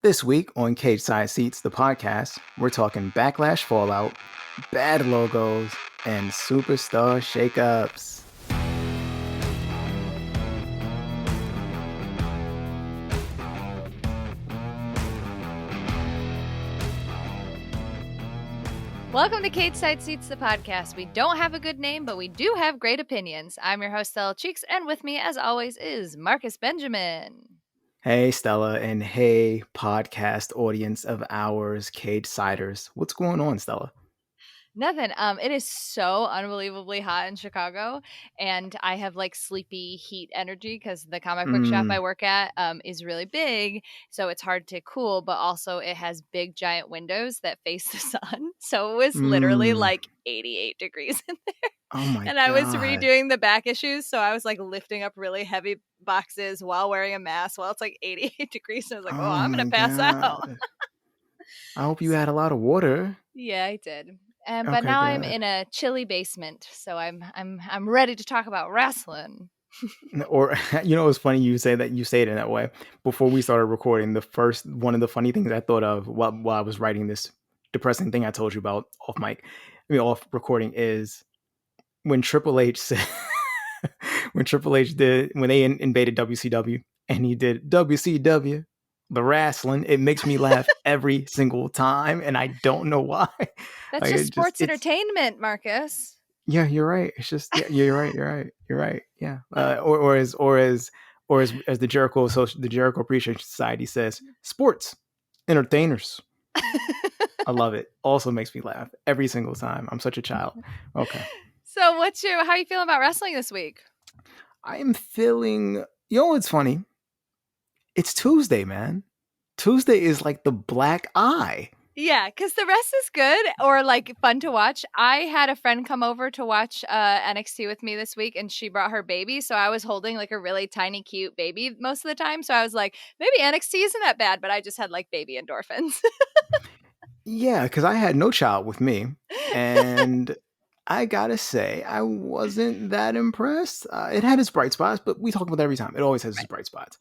This week on Cage Side Seats, the podcast, we're talking Backlash Fallout, bad logos, and superstar shakeups. Welcome to Cage Side Seats, the podcast. We don't have a good name, but we do have great opinions. I'm your host, Stella Cheeks, and with me, as always, is Marcus Benjamin. Hey, Stella, and hey, podcast audience of ours, Cage Siders. What's going on, Stella? Nothing. It is so unbelievably hot in Chicago, and I have like sleepy heat energy because the comic book shop I work at is really big, so it's hard to cool, but also it has big giant windows that face the sun, so it was literally like 88 degrees in there. Oh my And God. I was redoing the back issues, so I was like lifting up really heavy boxes while wearing a mask while it's like 88 degrees, and I was like, oh I'm gonna pass out. I hope you had a lot of water. Yeah, I did. But Okay, now I'm good. in a chilly basement, so I'm ready to talk about wrestling. Or it's funny you say it in that way. Before we started recording, one of the funny things I thought of while I was writing this depressing thing I told you about off recording is when Triple H said when they invaded WCW and he did WCW the wrestling, it makes me laugh every single time, and I don't know why. That's just sports entertainment, Marcus. Yeah, you're right. It's just you're right. You're right. Yeah. Or as the Jericho Appreciation Society says, sports entertainers. I love it. Also makes me laugh every single time. I'm such a child. Okay. So how are you feeling about wrestling this week? I am feeling, what's funny? It's Tuesday, man. Tuesday is like the black eye. Yeah, because the rest is good or like fun to watch. I had a friend come over to watch NXT with me this week, and she brought her baby. So I was holding like a really tiny, cute baby most of the time. So I was like, maybe NXT isn't that bad, but I just had like baby endorphins. Yeah, because I had no child with me, and I gotta say, I wasn't that impressed. It had its bright spots, but we talk about that every time. It always has its bright spots.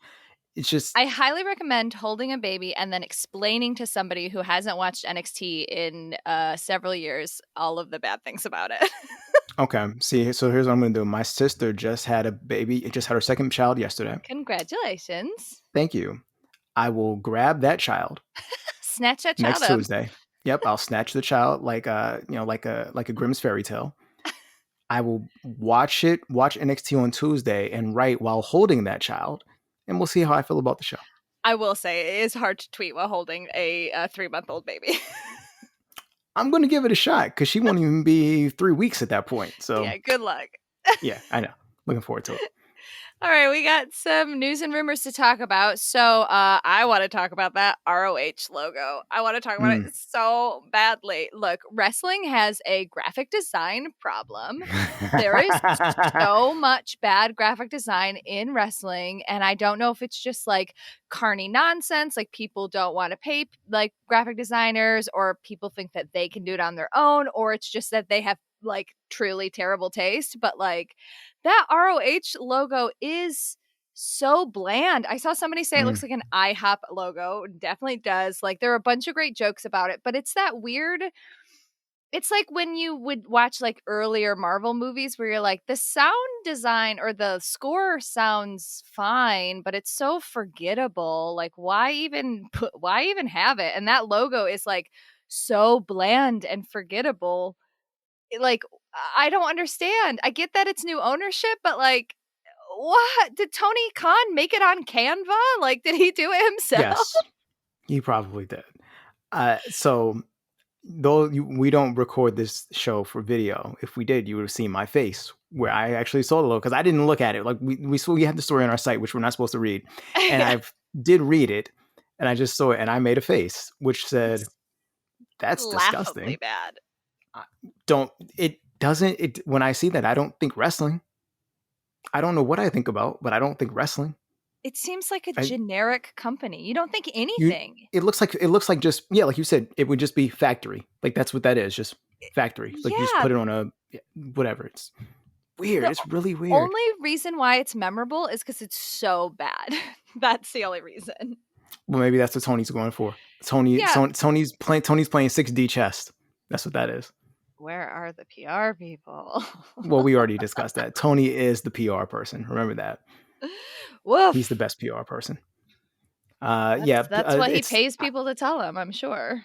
It's just, I highly recommend holding a baby and then explaining to somebody who hasn't watched NXT in several years all of the bad things about it. okay. See, so here's what I'm gonna do. My sister just had a baby. It just had her second child yesterday. Congratulations. Thank you. I will grab that child. Snatch that child next up. Tuesday. Yep, I'll snatch the child like a Grimm's fairy tale. I will watch NXT on Tuesday and write while holding that child, and we'll see how I feel about the show. I will say it is hard to tweet while holding a 3-month-old baby. I'm going to give it a shot because she won't even be 3 weeks at that point. So yeah, good luck. Yeah, I know. Looking forward to it. All right, we got some news and rumors to talk about. So I want to talk about that ROH logo. I want to talk about it so badly. Look, wrestling has a graphic design problem. There is so much bad graphic design in wrestling, and I don't know if it's just like carny nonsense, like people don't want to pay like graphic designers, or people think that they can do it on their own, or it's just that they have like truly terrible taste. But like that ROH logo is so bland. I saw somebody say it looks like an IHOP logo. It definitely does. Like there are a bunch of great jokes about it, but it's that weird. It's like when you would watch like earlier Marvel movies where you're like, the sound design or the score sounds fine, but it's so forgettable. Like why even have it? And that logo is like so bland and forgettable. Like I don't understand. I get that it's new ownership, but like, what? Did Tony Khan make it on Canva? Like, did he do it himself? Yes, he probably did. So, though we don't record this show for video, if we did, you would have seen my face where I actually saw the logo because I didn't look at it. Like we had the story on our site, which we're not supposed to read, and I did read it, and I just saw it, and I made a face which said, "That's disgusting." Bad. When I see that, I don't think wrestling. I don't know what I think about, but I don't think wrestling. It seems like a generic company. You don't think anything. It looks like just, yeah, like you said, it would just be factory. Like that's what that is, just factory. Like you just put it on a whatever. It's weird. It's really weird. Only reason why it's memorable is because it's so bad. That's the only reason. Well, maybe that's what Tony's going for. Yeah. Tony's playing 6D chess. That's what that is. Where are the PR people? Well, we already discussed that. Tony is the PR person. Remember that. He's the Woof. best PR person. That's Yeah, that's what he it's pays people to tell him, I'm sure.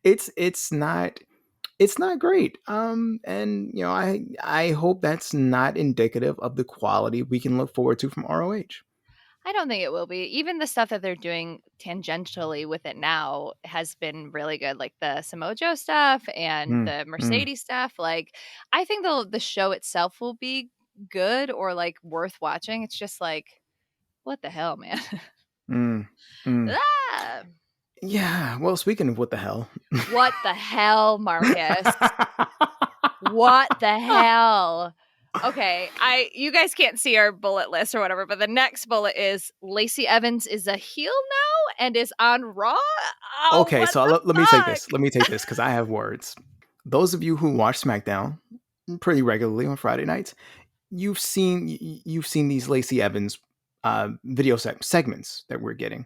it's not great. And I hope that's not indicative of the quality we can look forward to from ROH. I don't think it will be. Even the stuff that they're doing tangentially with it now has been really good, like the Samoa Joe stuff and Mm, the mm, Mercedes stuff. Like, I think the show itself will be good or like worth watching. It's just like, what the hell, man? mm, mm. Ah! Yeah. Well, speaking of what the hell. What the hell, Marcus? What the hell? Okay, you guys can't see our bullet list or whatever, but the next bullet is Lacey Evans is a heel now and is on Raw. Oh, Okay, what so the let me take fuck? this. Let me take this because I have words. Those of you who watch SmackDown pretty regularly on Friday nights, you've seen these Lacey Evans video segments that we're getting,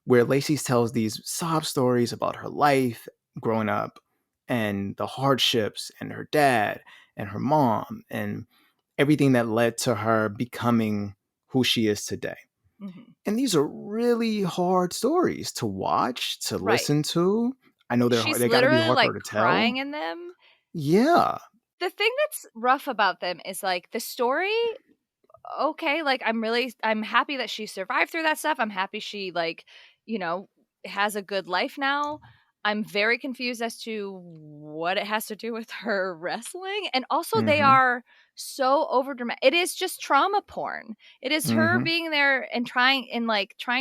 where Lacey tells these sob stories about her life growing up and the hardships and her dad and her mom and everything that led to her becoming who she is today. Mhm. And these are really hard stories to watch, to Right. listen to. I know they're hard. She's They got to be literally hard for like her to crying tell. in them. Yeah. The thing that's rough about them is like the story, okay, like I'm happy that she survived through that stuff. I'm happy she like, you know, has a good life now. I'm very confused as to what it has to do with her wrestling. And also they Mm-hmm. are so over dramatic. It is just trauma porn. It is her Mm-hmm. being there and trying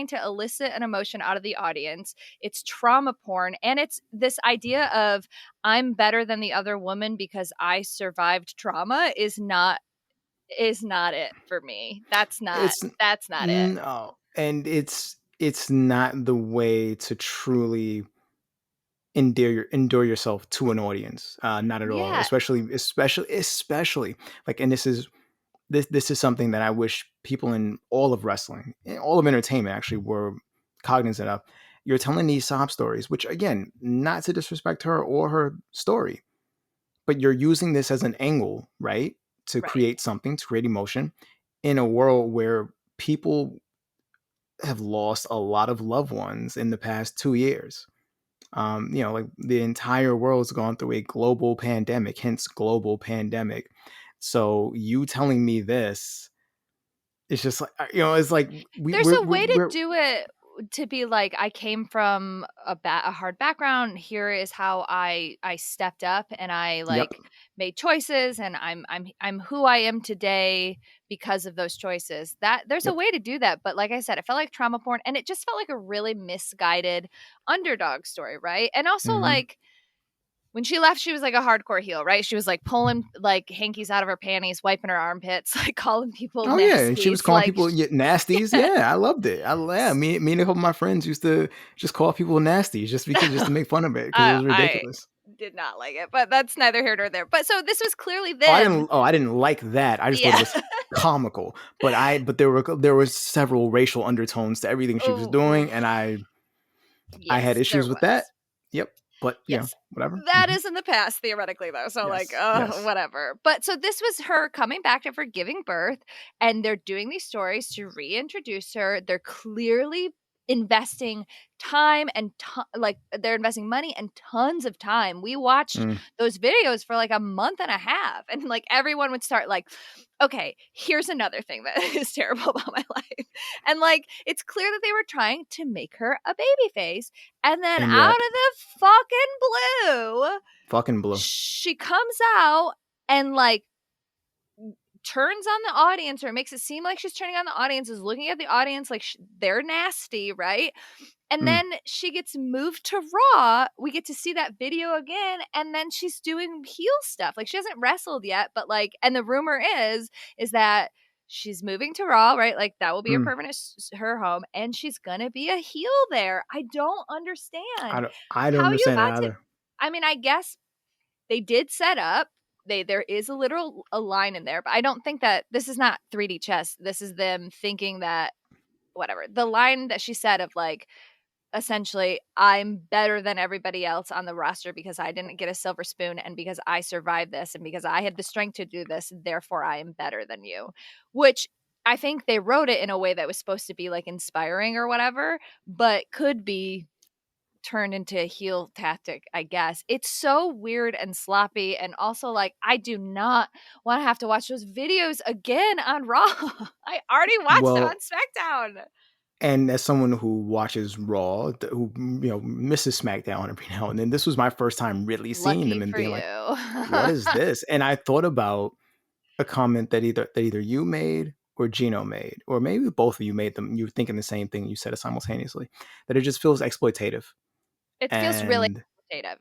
to elicit an emotion out of the audience. It's trauma porn. And it's this idea of I'm better than the other woman because I survived trauma is not it for me. It's That's not it. no, and it's not the way to truly endure yourself to an audience. Not at all. Yeah, Especially like, and this is something that I wish people in all of wrestling, in all of entertainment, actually were cognizant of. You're telling these sob stories, which again, not to disrespect her or her story, but you're using this as an angle, right? To right. create something, to create emotion in a world where people have lost a lot of loved ones in the past 2 years. Like the entire world's gone through a global pandemic, hence global pandemic. So you telling me this, it's just like, it's like we There's we're a we're, way to we're do it to be like I came from a hard background. Here is how I stepped up and I yep. like made choices and I'm who I am today because of those choices. That there's a Yep. way to do that, but like I said, it felt like trauma porn and it just felt like a really misguided underdog story, right? And also Hmm. like when she left, she was like a hardcore heel, right? She was like pulling like hankies out of her panties, wiping her armpits, like calling people Oh yeah, and she was nasties. calling Like, people nasties. yeah. Yeah, I loved it. Yeah, me and a couple of my friends used to just call people nasties just to make fun of it because it was I ridiculous. did not like it, but that's neither here nor there. But so this was clearly Oh, them. I didn't like that. I just thought it Yeah. was comical. But there were several racial undertones to everything she was Oh, doing, and oof. I had Yes, there issues with that. was. Yep. But Yes. whatever. That Hmm. is in the past, theoretically, though. So, like, Yes. Yes. whatever. But so this was her coming back after giving birth, and they're doing these stories to reintroduce her. They're clearly investing time and like they're investing money and tons of time. We watched Mm. those videos for like a month and a half, and like everyone would start like, okay, here's another thing that is terrible about my life. And like it's clear that they were trying to make her a baby face. And then And out of yet, the fucking blue, fucking blue. she comes out and like turns on the audience, or makes it seem like she's turning on the audience, is looking at the audience like they're nasty, right? And Mm. then she gets moved to Raw. We get to see that video again, and then she's doing heel stuff. Like she hasn't wrestled yet, but like, and the rumor is that she's moving to Raw, right? Like that will be her Mm. permanent her home, and she's gonna be a heel there. I don't understand I don't how you understand it got to. either. I mean, I guess they did set up. There is a line in there, but I don't think that this is not 3D chess. This is them thinking that. whatever. The line that she said of like, essentially, I'm better than everybody else on the roster because I didn't get a silver spoon and because I survived this and because I had the strength to do this, therefore I am better than you. Which I think they wrote it in a way that was supposed to be like inspiring or whatever, but could be turned into a heel tactic, I guess. It's so weird and sloppy, and also like I do not want to have to watch those videos again on Raw. I already watched them on Well, SmackDown. and as someone who watches Raw, who misses SmackDown every now and then, this was my first time really seeing Lucky them and for being you. like, "What is this?" And I thought about a comment that either you made or Gino made, or maybe both of you made them. You were thinking the same thing. You said it simultaneously. That it just feels exploitative, It feels really and exploitative.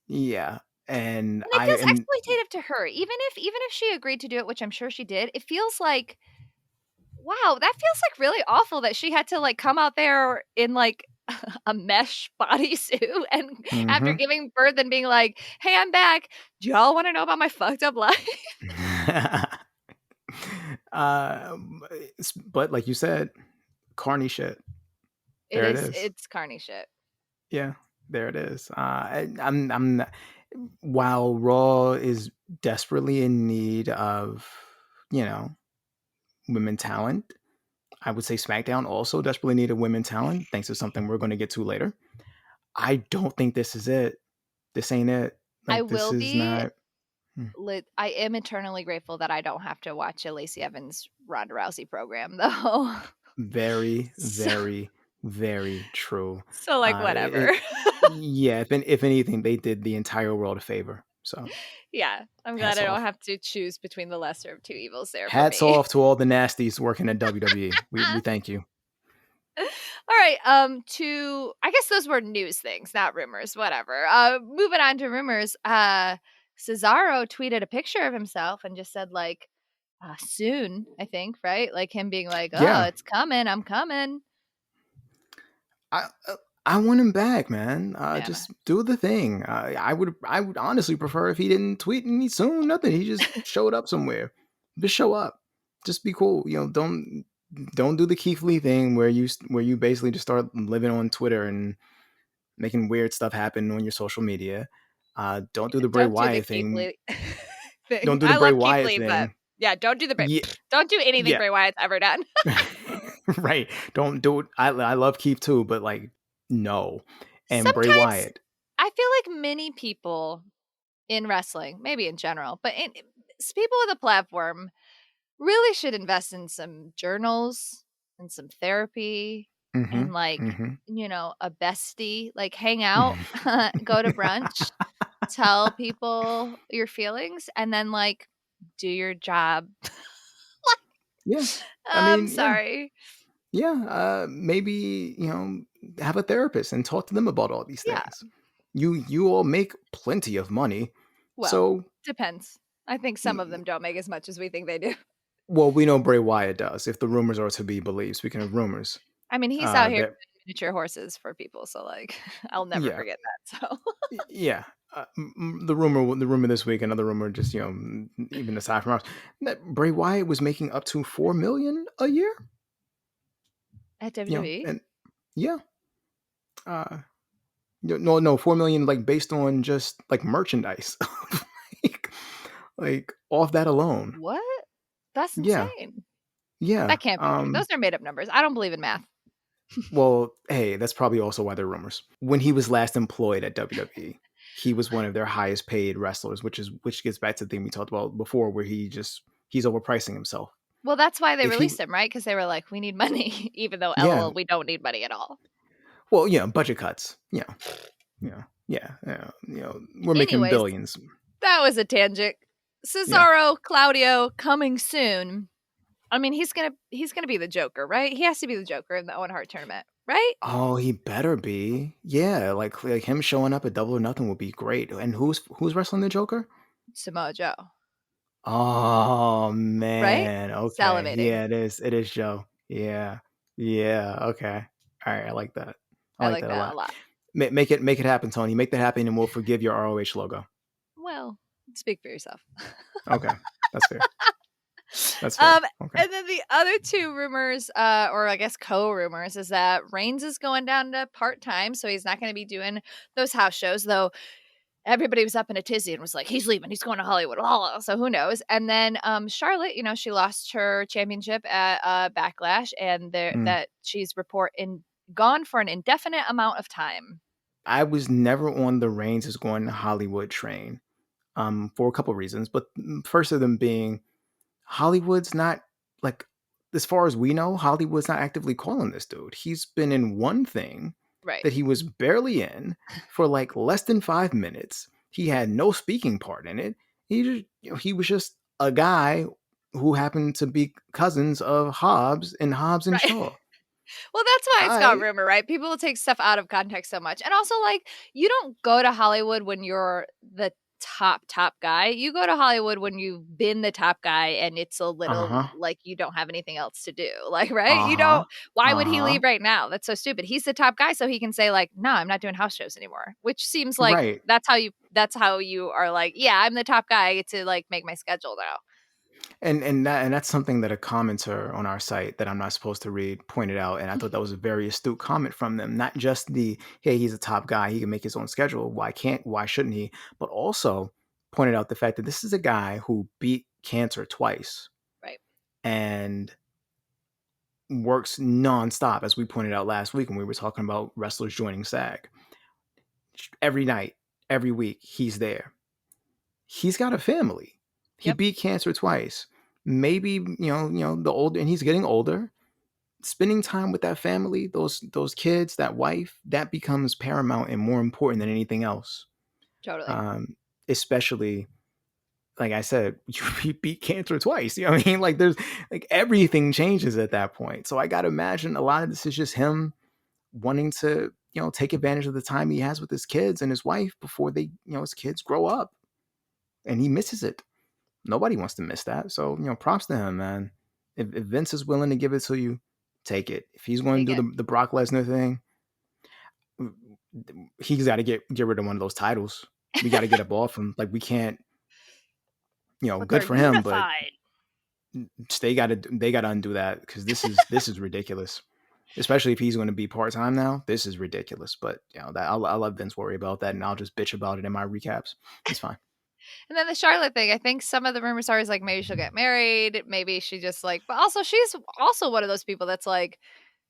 yeah, and And it I feels and exploitative to her. Even if she agreed to do it, which I'm sure she did, it feels like, wow, that feels like really awful that she had to like come out there in like a mesh bodysuit and after mhm. giving birth and being like, "Hey, I'm back. Do y'all want to know about my fucked up life?" But like you said, carny shit. It There it is. is. It's carny shit. Yeah, there it is. I'm not, while Raw is desperately in need of, you know, women talent, I would say SmackDown also desperately needed women talent, thanks to something we're going to get to later. I don't think this is it. This ain't it. I Like, this will is be. not. Hmm. I am eternally grateful that I don't have to watch a Lacey Evans Ronda Rousey program, though. Very, so, very, very true. so like whatever. Yeah, if anything, they did the entire world a favor. So Yeah, I'm glad hats I don't off. have to choose between the lesser of two evils there for Hats me. off to all the nasties working at WWE. We thank you. All right, to I guess those were news things, not rumors, whatever. Moving on to rumors, Cesaro tweeted a picture of himself and just said like soon, I think, right? Like him being like, "Oh, Yeah, it's coming, I'm coming." I uh, I want him back, man. Yeah. Just do the thing. I would honestly prefer if he didn't tweet any soon, nothing. He just showed up somewhere. Just show up. Just be cool. Don't do the Keith Lee thing where you basically just start living on Twitter and making weird stuff happen on your social media. Don't do the Bray Don't do the Wyatt Keith thing. Lee thing. Don't do the I Bray love Keith Wyatt Lee, but thing. yeah, don't do the Bray. Yeah, Don't do anything yeah. Bray Wyatt's ever done. Right. Don't do it. I love Keith too, but like no. And Bray Sometimes Wyatt. I feel like many people in wrestling, maybe in general, but people with a platform really should invest in some journals and some therapy and Mhm. like, Mhm. a bestie, like hang out, go to brunch, tell people your feelings, and then like do your job. Yeah. I I'm mean, yeah. sorry. Yeah. Maybe, have a therapist and talk to them about all these Yeah. things. You all make plenty of money. Well, So, depends. I think some of mm, them don't make as much as we think they do. well, we know Bray Wyatt does, if the rumors are to be believed. Speaking of rumors, I mean, he's out here that doing miniature horses for people, so like I'll never yeah, forget that. So yeah. The rumor this week, another rumor, just even aside from ours, that Bray Wyatt was making up to 4 million a year. at WWE. And yeah, uh, no, 4 million like based on just like merchandise, like, like off that alone. What? That's Yeah, insane. yeah. That can't be true. Those are made up numbers. I don't believe in math. Well, hey, that's probably also why they're rumors. When he was last employed at WWE, he was one of their highest paid wrestlers, which gets back to the thing we talked about before, where he's overpricing himself. Well, that's why they If he, released him, right? Because they were like, we need money, even though yeah, LOL, we don't need money at all. well, yeah, budget cuts. We're making Anyways, billions. that was a tangent. Yeah. Cesaro, Claudio, coming soon. I mean, he's gonna be the Joker, right? He has to be the Joker in the Owen Hart tournament, right? Oh, he better be. Yeah, like him showing up at Double or Nothing would be great. And who's wrestling the Joker? Samoa Joe, Oh right? man. Okay. Salivating. Yeah, it is. It is Joe. Yeah. Yeah. Okay. All right. I like that. I I like like that a that a lot. lot. Make it happen, Tony. Make that happen, and we'll forgive your ROH logo. Well, speak for yourself. Okay, that's fair. That's fair. Okay. And then the other two rumors, or I guess co-rumors, is that Reigns is going down to part-time, so he's not going to be doing those house shows, though everybody was up in a tizzy and was like, he's leaving, he's going to Hollywood, so who knows. And then Charlotte, she lost her championship at Backlash, and that she's gone for an indefinite amount of time. I was never on the Reigns is going to Hollywood train for a couple reasons, but first of them being Hollywood's not, like, as far as we know, Hollywood's not actively calling this dude. He's been in one thing Right. that he was barely in for like less than 5 minutes. He had no speaking part in it. He was just a guy who happened to be cousins of Hobbs and Right. Shaw. Well, that's why it's got rumor, right? People will take stuff out of context so much. And also, like, you don't go to Hollywood when you're the top guy. You go to Hollywood when you've been the top guy and it's a little like you don't have anything else to do. Like, right? You don't, why would he leave right now? That's so stupid. He's the top guy, so he can say, like, no, I'm not doing house shows anymore. Which seems like that's how you are like, yeah, I'm the top guy. I get to like make my schedule now. And that's something that a commenter on our site that I'm not supposed to read pointed out, and I thought that was a very astute comment from them. Not just the, hey, he's a top guy, he can make his own schedule, why shouldn't he? But also pointed out the fact that this is a guy who beat cancer twice, right, and works nonstop, as we pointed out last week when we were talking about wrestlers joining SAG. Every night, every week, he's there. He's got a family. He beat cancer twice. Maybe, the older, and he's getting older, spending time with that family, those kids, that wife, that becomes paramount and more important than anything else. Totally. Especially, like I said, you beat cancer twice. You know what I mean? Like, there's like everything changes at that point. So I got to imagine a lot of this is just him wanting to, take advantage of the time he has with his kids and his wife before they, his kids grow up, and he misses it. Nobody wants to miss that. So, props to him, man. If Vince is willing to give it to you, take it. If he's going to do the Brock Lesnar thing, he's got to get rid of one of those titles. We got to get up off him. Like, we can't, good for him, but they got to undo that, because this is ridiculous. Especially if he's going to be part-time now. This is ridiculous. But, I'll let Vince worry about that, and I'll just bitch about it in my recaps. It's fine. And then the Charlotte thing, I think some of the rumors are like maybe she'll get married, maybe she just like, but also she's also one of those people that's like,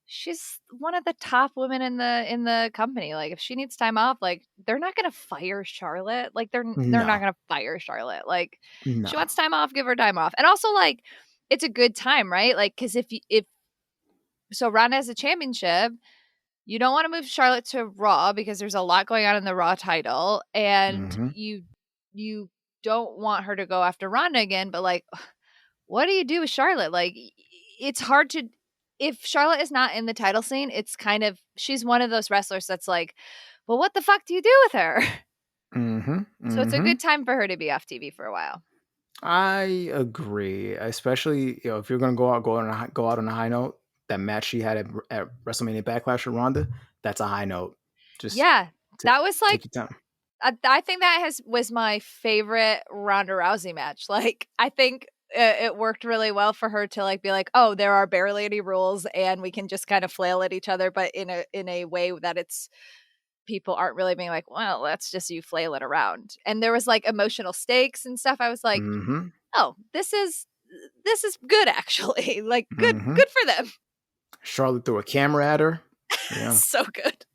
she's one of the top women in the company. Like, if she needs time off, like, they're not gonna fire Charlotte. Like, they're not gonna fire Charlotte. Like, she wants time off, give her time off. And also, like, it's a good time, right? Like, because if Ronda has a championship, you don't want to move Charlotte to Raw because there's a lot going on in the Raw title, and you don't want her to go after Ronda again, but like, what do you do with Charlotte? Like, it's hard to, if Charlotte is not in the title scene, it's kind of, she's one of those wrestlers that's like, well, what the fuck do you do with her? So it's a good time for her to be off TV for a while. I agree, especially if you're gonna go out on a high note. That match she had at WrestleMania Backlash with Ronda, that's a high note. Just that was like, take your time. I think that was my favorite Ronda Rousey match. Like, I think it worked really well for her to like be like, oh, there are barely any rules and we can just kind of flail at each other, but in a way that it's, people aren't really being like, well, that's just you flailing around. And there was like emotional stakes and stuff. I was like, oh, this is good, actually. Like, good for them. Charlotte threw a camera at her. Yeah. So good.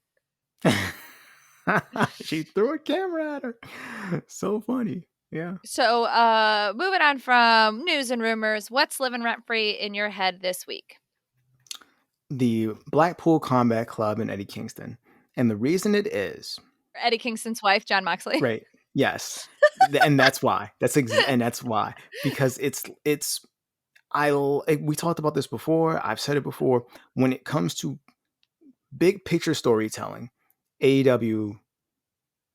She threw a camera at her. So funny. Yeah. So moving on from news and rumors, what's living rent free in your head this week? The Blackpool Combat Club in Eddie Kingston. And the reason it is Eddie Kingston's wife, John Moxley. Right. Yes. And that's why. And that's why. Because we talked about this before. I've said it before. When it comes to big picture storytelling, AEW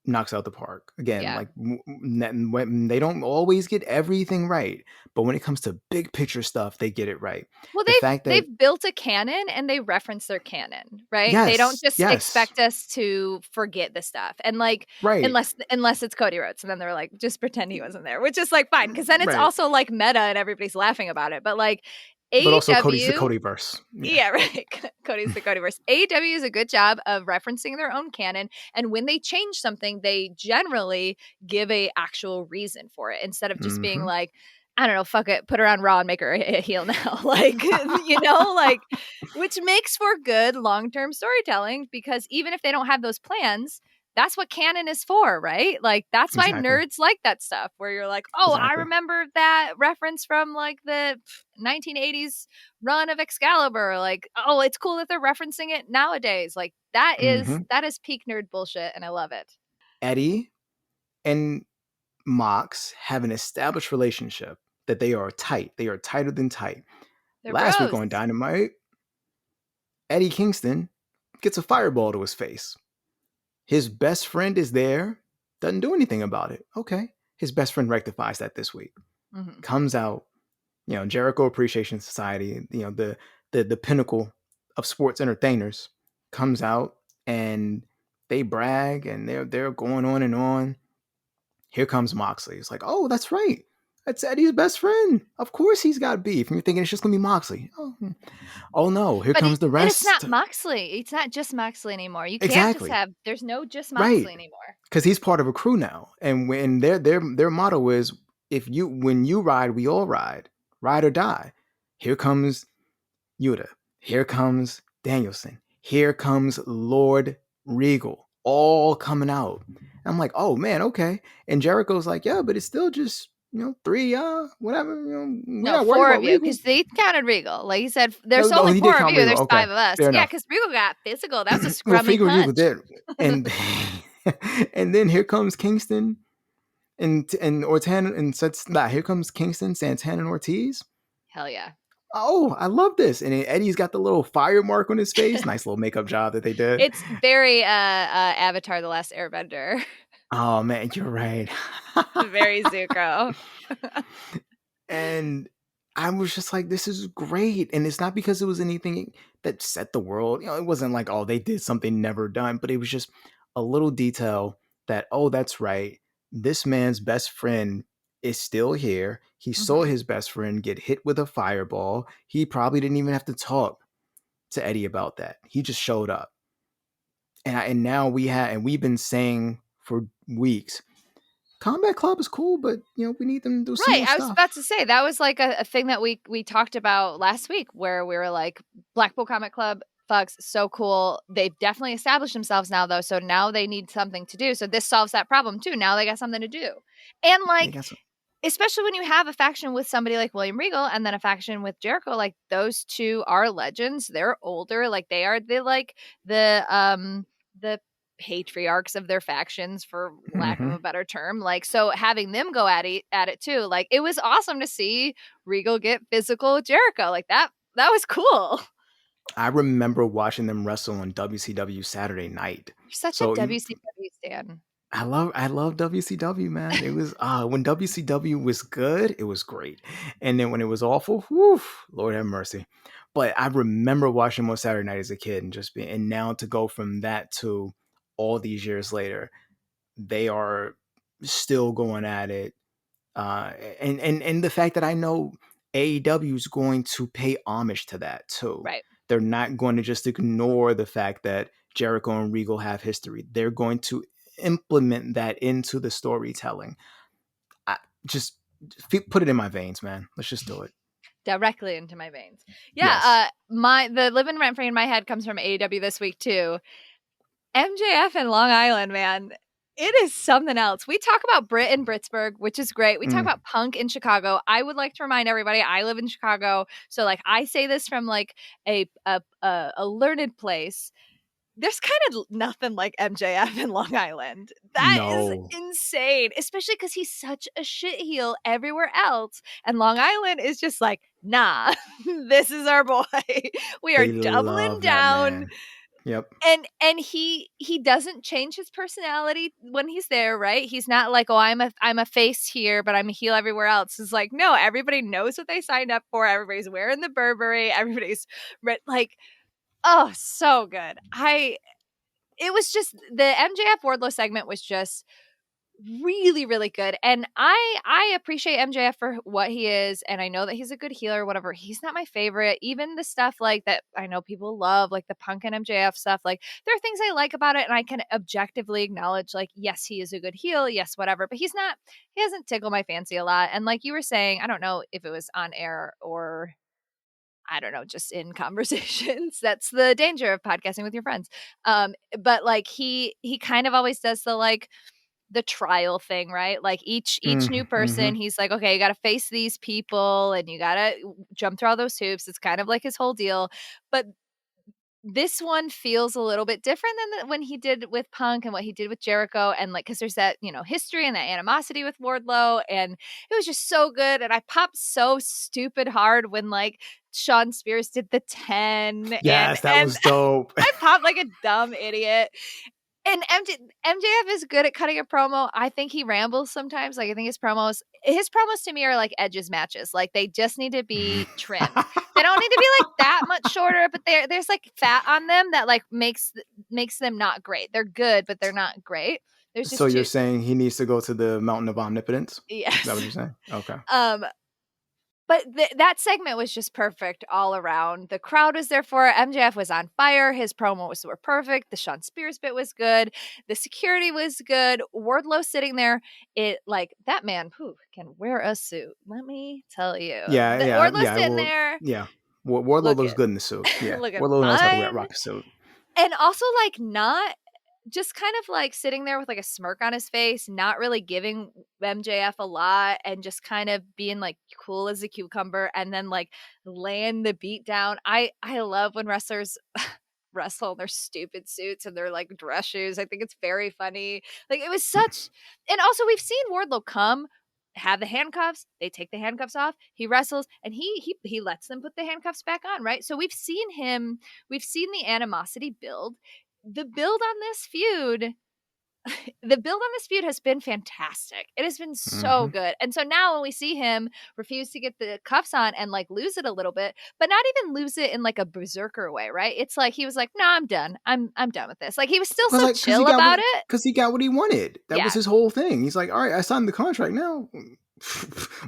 knocks out the park. Again, Yeah. like they don't always get everything right, but when it comes to big picture stuff, they get it right. Well, The fact that they've built a canon and they reference their canon, right? They don't yes, just yes, expect us to forget the stuff. And like right, unless it's Cody Rhodes, and then they're like, just pretend he wasn't there, which is like fine, because then it's right. also like meta and everybody's laughing about it. But like But also Cody's the AEW, Codyverse. Yeah. yeah, right. Cody's the Codyverse. AEW is a good job of referencing their own canon, and when they change something, they generally give a actual reason for it instead of just being Mm-hmm. like, I don't know, fuck it, put her on Raw and make her a heel now, like like, which makes for good long term storytelling because even if they don't have those plans. That's what canon is for, right? Like, that's why Exactly. nerds like that stuff where you're like, oh, I Exactly. remember that reference from like the 1980s run of Excalibur. Like, oh, it's cool that they're referencing it nowadays. Like Mm-hmm. that is peak nerd bullshit, and I love it. Eddie and Mox have an established relationship that they are tight. They are tighter than tight. They're Last week bros. on Dynamite, Eddie Kingston gets a fireball to his face. His best friend is there, doesn't do anything about it. Okay. His best friend rectifies that this week. Mm-hmm. Comes out, Jericho Appreciation Society, the pinnacle of sports entertainers, comes out and they brag and they're going on and on. Here comes Moxley. It's like, oh, that's right. That's Eddie's best friend. Of course he's got beef. And you're thinking it's just gonna be Moxley. Oh no, here comes the But it's not rest. Moxley. It's not just Moxley anymore. You can't just Exactly. have. There's no just Right. Moxley anymore. Because he's part of a crew now. And when their motto is when you ride, we all ride or die. Here comes Yuta. Here comes Danielson. Here comes Lord Regal. All coming out. I'm like, oh man, okay. And Jericho's like, yeah, but it's still just, three, whatever. We're No, not worried four about of you, Regal. because they counted Regal. Like you said, No, there's no, only he did four of count you. Regal. There's Okay, five of us. fair Yeah, enough. because Regal got physical. That was a Well, scrummy Regal punch. did. And and then here comes Kingston and Orton and sets that. Here comes Kingston, Santana, and Ortiz. Hell yeah. Oh, I love this. And Eddie's got the little fire mark on his face. Nice little makeup job that they did. It's very Avatar: The Last Airbender. Oh man, you're right. Very Zuko. And I was just like, this is great. And it's not because it was anything that set the world. It wasn't like, oh, they did something never done, but it was just a little detail that, oh, that's right. This man's best friend is still here. He saw Mm-hmm. his best friend get hit with a fireball. He probably didn't even have to talk to Eddie about that. He just showed up. And now we've been saying for weeks, Combat Club is cool, but we need them to do some Right. more I was about to stuff. say that was like a thing that we talked about last week where we were like, Blackpool Comic Club, fucks, so cool. They've definitely established themselves now though. So now they need something to do. So this solves that problem too. Now they got something to do. And They like, got some. especially when you have a faction with somebody like William Regal and then a faction with Jericho, like those two are legends. They're older. Like they are the patriarchs of their factions, for lack of Mm-hmm. a better term. Like, so having them go at it too, like it was awesome to see Regal get physical with Jericho. Like that was cool. I remember watching them wrestle on WCW Saturday Night. You're such a So WCW stan. I love WCW, man. It was when WCW was good, it was great, and then when it was awful, whew, Lord have mercy. But I remember watching them on Saturday Night as a kid and just being, and now to go from that to all these years later, they are still going at it. And the fact that I know AEW is going to pay homage to that too. Right. They're not going to just ignore the fact that Jericho and Regal have history. They're going to implement that into the storytelling. I just put it in my veins, man. Let's just do it. Directly into my veins. Yeah, Yes. the living rent free in my head comes from AEW this week too. MJF and Long Island, man. It is something else. We talk about Brit in Britsburg, which is great. We talk Mm. about Punk in Chicago. I would like to remind everybody I live in Chicago, so like I say this from like a learned place. There's kind of nothing like MJF in Long Island. That is No, insane, especially because he's such a shit heel everywhere else. And Long Island is just like, nah, this is our boy. We are they doubling love that down. man. Yep. And he doesn't change his personality when he's there, right? He's not like, oh, I'm a face here, but I'm a heel everywhere else. It's like, no, everybody knows what they signed up for. Everybody's wearing the Burberry. Everybody's like, oh, so good. It was just the MJF Wardlow segment was just really, really good. And I appreciate MJF for what he is, and I know that he's a good healer or whatever. He's not my favorite. Even the stuff like that I know people love, like the Punk and MJF stuff, like there are things I like about it, and I can objectively acknowledge, like, yes, he is a good heel, yes, whatever. But he hasn't tickled my fancy a lot. And like you were saying, I don't know if it was on air or I don't know, just in conversations. That's the danger of podcasting with your friends. But like he kind of always does the trial thing, right? Like each new person, he's like, okay, you got to face these people and you got to jump through all those hoops. It's kind of like his whole deal. But this one feels a little bit different than when he did with Punk and what he did with Jericho. And like, because there's that, history and that animosity with Wardlow. And it was just so good. And I popped so stupid hard when like Sean Spears did the 10. Yes, that was dope. I popped like a dumb idiot. And MJF is good at cutting a promo. I think he rambles sometimes. Like I think his promos to me are like Edge's matches. Like they just need to be trimmed. They don't need to be like that much shorter, but there's like fat on them that like makes them not great. They're good, but they're not great. There's just so you're saying he needs to go to the Mountain of Omnipotence? Yes. Is that what you're saying? Okay. But that segment was just perfect all around. The crowd was there for it. MJF was on fire. His promos were perfect. The Sean Spears bit was good. The security was good. Wardlow sitting there, that man can wear a suit. Let me tell you. Wardlow sitting there. Yeah. Wardlow looks good in the suit. Yeah. Wardlow knows how to rock a suit. And also like not just kind of like sitting there with like a smirk on his face, not really giving MJF a lot and just kind of being like cool as a cucumber and then like laying the beat down. I love when wrestlers wrestle in their stupid suits and their like dress shoes. I think it's very funny. Like it was such, and also we've seen Wardlow have the handcuffs, they take the handcuffs off, he wrestles, and he lets them put the handcuffs back on, right? So we've seen the animosity build. The build on this feud has been fantastic. It has been so good. And so now when we see him refuse to get the cuffs on and like lose it a little bit, but not even lose it in like a berserker way, right? It's like he was like, "No, I'm done. I'm done with this." Like he was still so chill about it because he got what he wanted. That was his whole thing. He's like, "All right, I signed the contract now.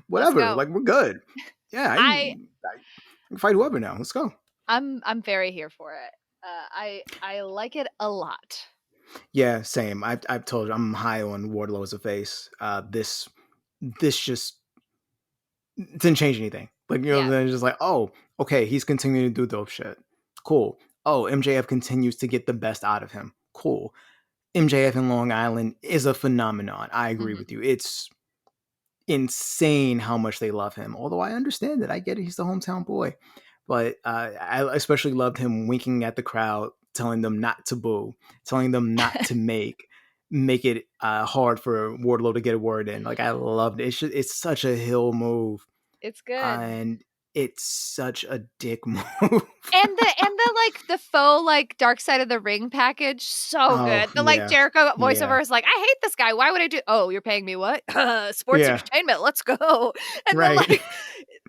Whatever. Like we're good. Yeah, I can fight whoever now. Let's go." I'm very here for it. I like it a lot. Yeah, same. I've told you I'm high on Wardlow as a face. This just didn't change anything. Like then just like, oh, okay, he's continuing to do dope shit. Cool. Oh, MJF continues to get the best out of him. Cool. MJF in Long Island is a phenomenon. I agree with you. It's insane how much they love him. Although I understand it. I get it. He's the hometown boy. But I especially loved him winking at the crowd, telling them not to boo, telling them not to make it hard for Wardlow to get a word in. Like I loved it. It's such a heel move. It's good. And it's such a dick move. and the like the faux like Dark Side of the Ring package, so good. The like Jericho voiceover is like, I hate this guy. Why would I do? Oh, you're paying me what? Sports entertainment. Let's go. And then like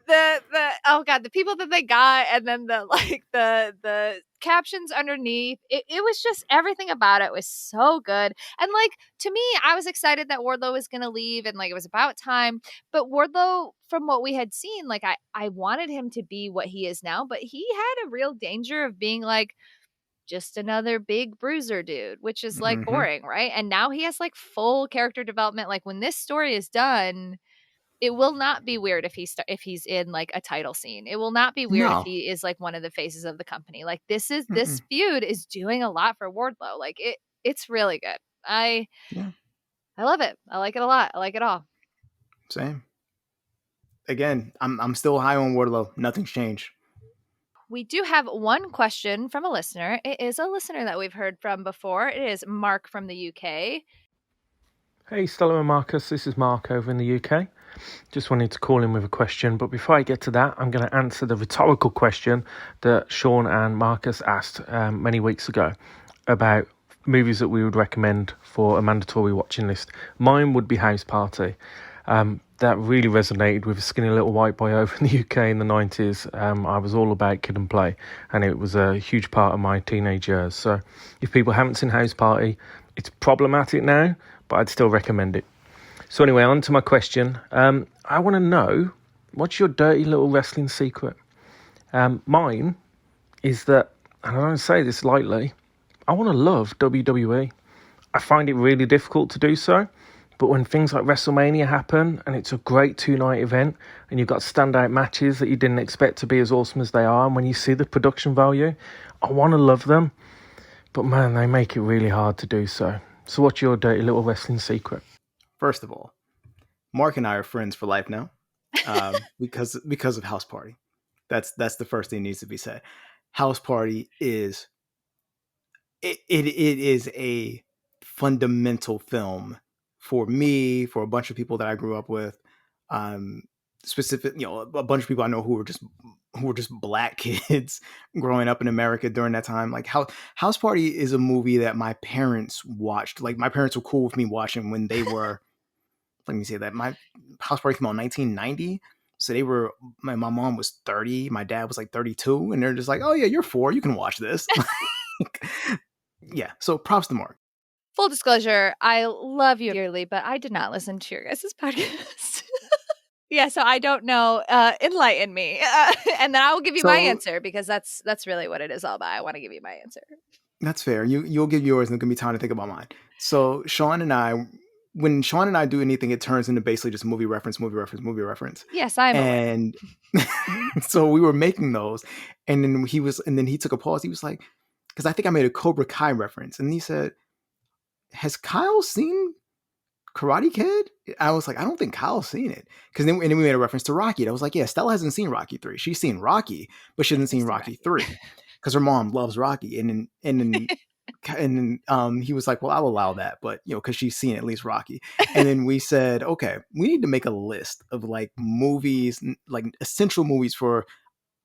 the oh god, the people that they got, and then the captions underneath. It was just everything about it was so good. And like to me, I was excited that Wardlow was gonna leave, and like it was about time. But Wardlow, from what we had seen, like I wanted him to be what he is now, but he had a real danger of being like just another big bruiser dude, which is like boring, right? And now he has like full character development. Like when this story is done, it will not be weird if he's in like a title scene. It will not be weird if he is like one of the faces of the company. Like this feud is doing a lot for Wardlow. Like it's really good. I love it. I like it a lot. I like it all. Same. Again, I'm still high on Wardlow. Nothing's changed. We do have one question from a listener. It is a listener that we've heard from before. It is Mark from the UK. Hey, Stella and Marcus. This is Mark over in the UK. Just wanted to call in with a question, but before I get to that, I'm going to answer the rhetorical question that Sean and Marcus asked many weeks ago about movies that we would recommend for a mandatory watching list. Mine would be House Party. That really resonated with a skinny little white boy over in the UK in the 90s. I was all about Kid and Play, and it was a huge part of my teenage years. So if people haven't seen House Party, it's problematic now, but I'd still recommend it. So anyway, on to my question. I want to know, what's your dirty little wrestling secret? Mine is that, and I don't say this lightly, I want to love WWE. I find it really difficult to do so, but when things like WrestleMania happen and it's a great 2-night event and you've got standout matches that you didn't expect to be as awesome as they are, and when you see the production value, I want to love them. But man, they make it really hard to do so. So what's your dirty little wrestling secret? First of all, Mark and I are friends for life now, because of House Party. That's the first thing that needs to be said. House Party is it is a fundamental film for me, for a bunch of people that I grew up with, specific, a bunch of people I know who were just black kids growing up in America during that time. Like House Party is a movie that my parents watched. Like my parents were cool with me watching when they were. Let me say that my House Party came out in 1990. So my mom was 30, my dad was like 32, and they're just like, oh yeah, you're 4, you can watch this. Yeah, so props to Mark. Full disclosure, I love you dearly, but I did not listen to your guys' podcast. Yeah, so I don't know. Enlighten me. And then I will give you my answer, because that's really what it is all about. I want to give you my answer. That's fair. You'll give yours, and it'll give me time to think about mine. So when Sean and I do anything, it turns into basically just movie reference. Yes, I'm aware. And so we were making those, and then he took a pause. He was like, because I think I made a Cobra Kai reference, and he said, has Kyle seen Karate Kid? I was like, I don't think Kyle's seen it. And then we made a reference to Rocky. And I was like, yeah, Stella hasn't seen Rocky 3. She's seen Rocky, but she hasn't seen Rocky 3 because her mom loves Rocky. And then he was like, well, I'll allow that, but because she's seen at least Rocky. And then we said, okay, we need to make a list of like movies, like essential movies for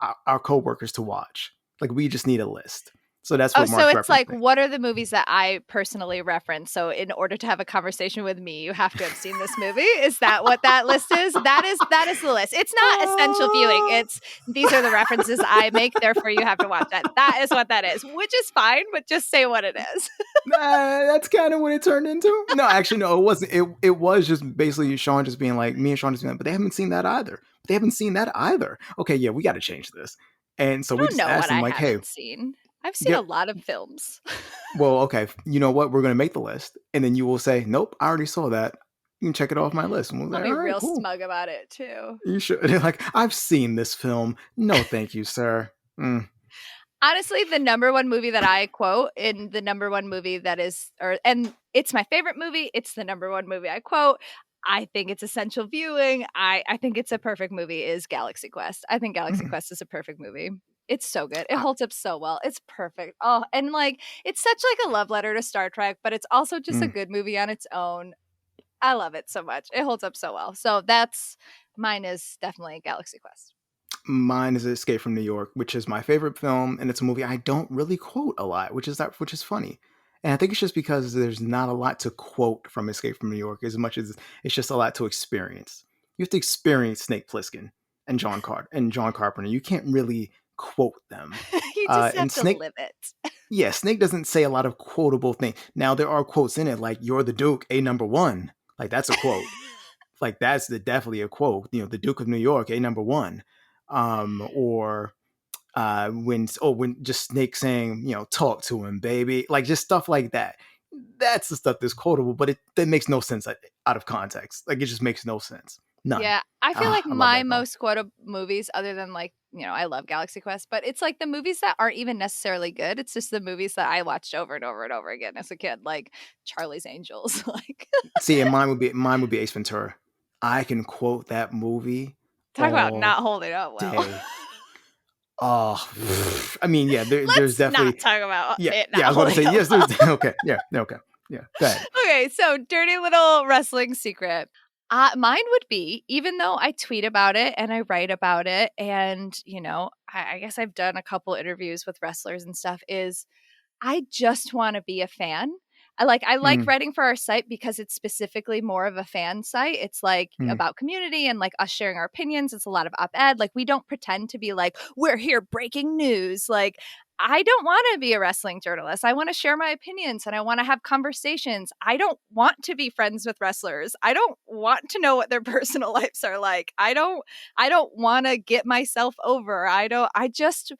our coworkers to watch. Like we just need a list. So that's what Mark's so it's like, what are the movies that I personally reference? So in order to have a conversation with me, you have to have seen this movie. Is that what that list is? That is the list. It's not essential viewing. It's these are the references I make. Therefore, you have to watch that. That is what that is, which is fine. But just say what it is. That's kind of what it turned into. No, actually, no, it wasn't. It was just basically Sean just being like, me and Sean just being like, but they haven't seen that either. Okay, yeah, we got to change this. And so we just asked him like, hey, seen. I've seen a lot of films. Well, okay, you know what? We're going to make the list. And then you will say, nope, I already saw that. You can check it off my list. And I'll be real smug about it, too. You should. Like, I've seen this film. No, thank you, sir. Honestly, the number one movie that I quote, and the number one movie that is, and it's my favorite movie. It's the number one movie I quote. I think it's essential viewing. I think it's a perfect movie, is Galaxy Quest. I think Galaxy Quest is a perfect movie. It's so good. It holds up so well. It's perfect. Oh, and like it's such like a love letter to Star Trek, but it's also just a good movie on its own. I love it so much. It holds up so well. So mine is definitely Galaxy Quest. Mine is Escape from New York, which is my favorite film, and it's a movie I don't really quote a lot, which is funny. And I think it's just because there's not a lot to quote from Escape from New York as much as it's just a lot to experience. You have to experience Snake Plissken and John Carpenter. You can't really quote them. You just have to live it. Yeah, Snake doesn't say a lot of quotable things. Now there are quotes in it, like "You're the Duke, a number one." Like that's a quote. Like that's definitely a quote. The Duke of New York, a number one. Or when just Snake saying, talk to him, baby. Like just stuff like that. That's the stuff that's quotable, but that makes no sense out of context. Like it just makes no sense. None. Yeah, I feel like my most quotable movies, other than like, I love Galaxy Quest, but it's like the movies that aren't even necessarily good. It's just the movies that I watched over and over and over again as a kid, like Charlie's Angels. Like, see, and mine would be Ace Ventura. I can quote that movie. Talk about not holding up well. Oh, I mean, yeah, there's definitely not talk about it. I was going to say yes. There's okay, yeah, okay, yeah. Go ahead. Okay, so dirty little wrestling secret. Mine would be, even though I tweet about it and I write about it, and I guess I've done a couple interviews with wrestlers and stuff, is I just want to be a fan. I like Mm, writing for our site because it's specifically more of a fan site. It's like mm, about community and like us sharing our opinions. It's a lot of op-ed. Like we don't pretend to be like, we're here breaking news. Like I don't want to be a wrestling journalist. I want to share my opinions and I want to have conversations. I don't want to be friends with wrestlers. I don't want to know what their personal lives are like. I don't want to get myself over. I just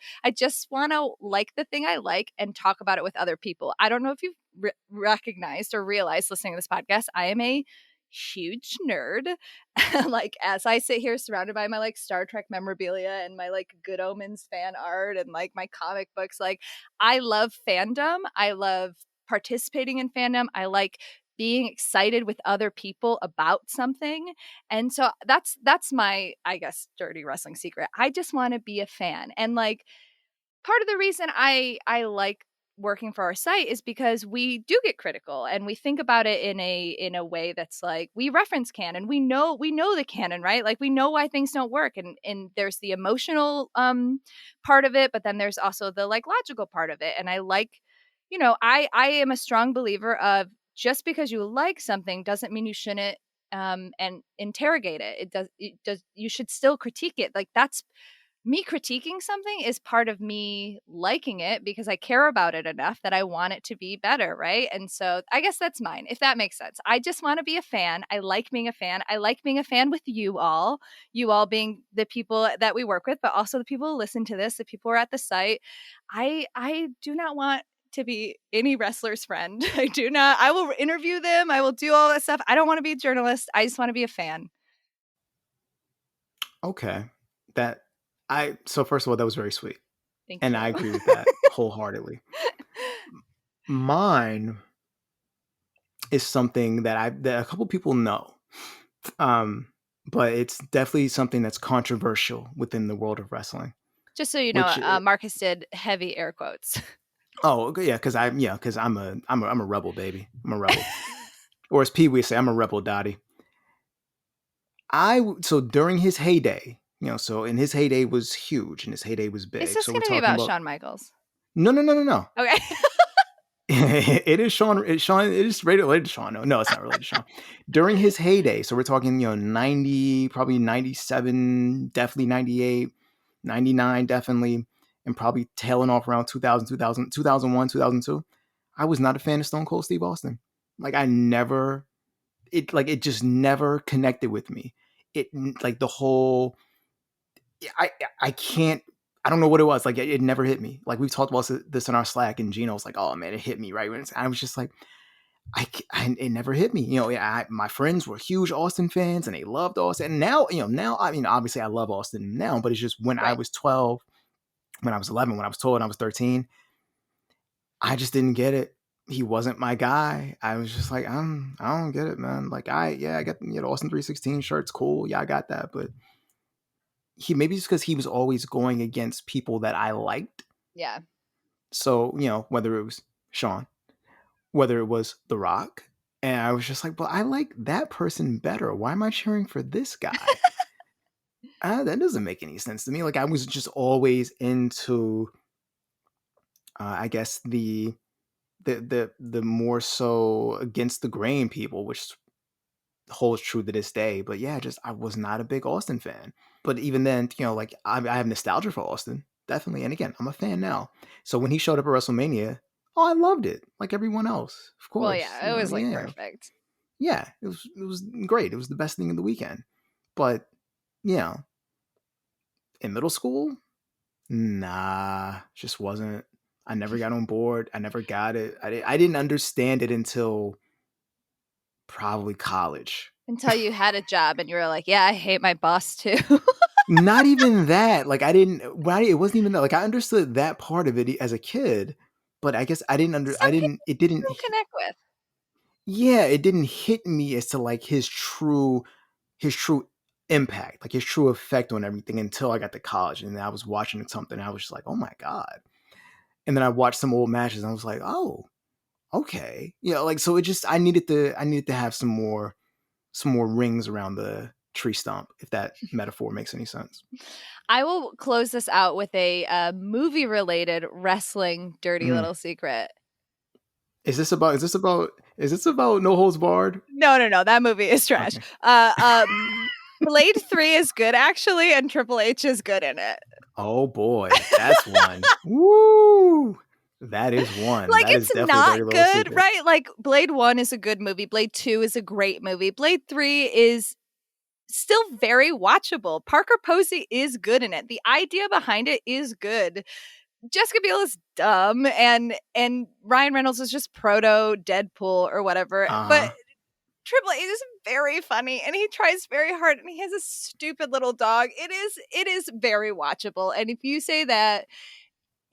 want to like the thing I like and talk about it with other people. I don't know if you've recognized or realized listening to this podcast, I am a huge nerd. Like as I sit here surrounded by my like Star Trek memorabilia and my like Good Omens fan art and like my comic books, like I love fandom. I love participating in fandom. I like being excited with other people about something. And so that's my, I guess, dirty wrestling secret. I just want to be a fan. And like part of the reason I like working for our site is because we do get critical and we think about it in a way that's like we reference canon. We know the canon, right? Like we know why things don't work, and there's the emotional part of it, but then there's also the like logical part of it. And I like, I am a strong believer of just because you like something doesn't mean you shouldn't and interrogate it. It does you should still critique it. Like that's me critiquing something is part of me liking it because I care about it enough that I want it to be better, right? And so I guess that's mine, if that makes sense. I just want to be a fan. I like being a fan. I like being a fan with you all being the people that we work with, but also the people who listen to this, the people who are at the site. I do not want to be any wrestler's friend. I do not. I will interview them. I will do all that stuff. I don't want to be a journalist. I just want to be a fan. okay. That so first of all, that was very sweet. Thank And you. I agree with that wholeheartedly. Mine is something that a couple people know. Um, but it's definitely something that's controversial within the world of wrestling. Just so you know, Which Marcus did heavy air quotes. oh okay, yeah, because I'm a rebel, baby. I'm a rebel. Or as Pee Wee say, I'm a rebel, Dottie. So during his heyday, so in his heyday was huge and his heyday was Is big. this So we're going to be talking about about Shawn Michaels? no. Okay. It is Sean. It is related to Sean. No, it's not related to Sean. During his heyday, so we're talking, 90, probably 97, definitely 98, 99, definitely, and probably tailing off around 2002. I was not a fan of Stone Cold Steve Austin. Like it just never connected with me. It like the whole I I can't I don't know what it was. Like it never hit me. Like we've talked about this in our Slack, and Gino was like, "Oh man, it hit me right when I was just like, it never hit me." My friends were huge Austin fans, and they loved Austin. And now I mean, obviously I love Austin now, but it's just when I Right. was 12, when I was 11, when I was 12, when I was 13, I just didn't get it. He wasn't my guy. I was just like, I don't get it, man. Like I got the Austin 316 shirts, cool. Yeah, I got that, but maybe it's because he was always going against people that I liked. Yeah. So, whether it was Sean, whether it was The Rock, and I was just like, but I like that person better. Why am I cheering for this guy? That doesn't make any sense to me. Like I was just always into, I guess the more so against the grain people, which holds true to this day. But yeah, just I was not a big Austin fan. But even then, like I have nostalgia for Austin, definitely. And again, I'm a fan now. So when he showed up at WrestleMania, oh, I loved it, like everyone else, of Well, course. yeah, it was like Yeah, perfect. yeah, it was great. It was the best thing of the weekend. But you know, in middle school, nah, just wasn't. I never got on board. I never got it. I didn't understand it until probably college. Until you had a job and you were like, yeah, I hate my boss too. Not even that. Like I didn't. Well, it wasn't even that. Like I understood that part of it as a kid, but I guess I didn't under. I Some people didn't. It didn't. don't connect with. Yeah, it didn't hit me as to like his true impact, like his true effect on everything until I got to college and I was watching something. And I was just like, oh my god. And then I watched some old matches and I was like, oh, okay. Like so. It just I needed to have some more rings around the tree stump, if that metaphor makes any sense. I will close this out with a movie-related wrestling dirty little secret. Is this about No Holds Barred? No. That movie is trash. Okay. Blade 3 is good, actually, and Triple H is good in it. Oh boy, that's one. Woo! That is one. Like, that it's is definitely not a dirty little good, secret. right? Like, Blade 1 is a good movie. Blade 2 is a great movie. Blade 3 is still very watchable. Parker Posey is good in it. The idea behind it is good. Jessica Biel is dumb, and Ryan Reynolds is just proto Deadpool or whatever. But Triple H is very funny, and he tries very hard, and he has a stupid little dog. It is very watchable. And if you say that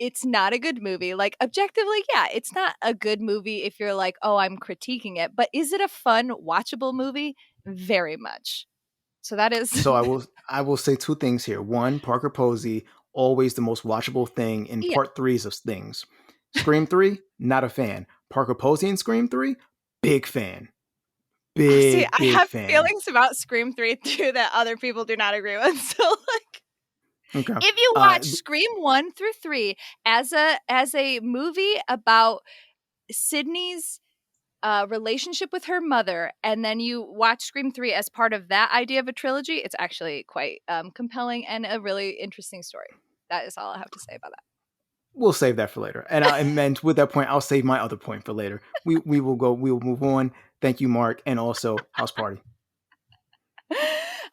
it's not a good movie, like, objectively, yeah, it's not a good movie if you're like, oh, I'm critiquing it. But is it a fun, watchable movie? Very much. So that is. So I will say two things here. One, Parker Posey, always the most watchable thing in part threes of things. Scream 3, not a fan. Parker Posey in Scream 3, big fan. Big I have fan. feelings about Scream 3 too that other people do not agree with. So, like, okay. If you watch Scream 1 through 3 as a movie about Sydney's relationship with her mother, and then you watch Scream 3 as part of that idea of a trilogy, it's actually quite compelling and a really interesting story. That is all I have to say about that. We'll save that for later. And with that point, I'll save my other point for later. We will move on. Thank you, Mark. And also, house party. All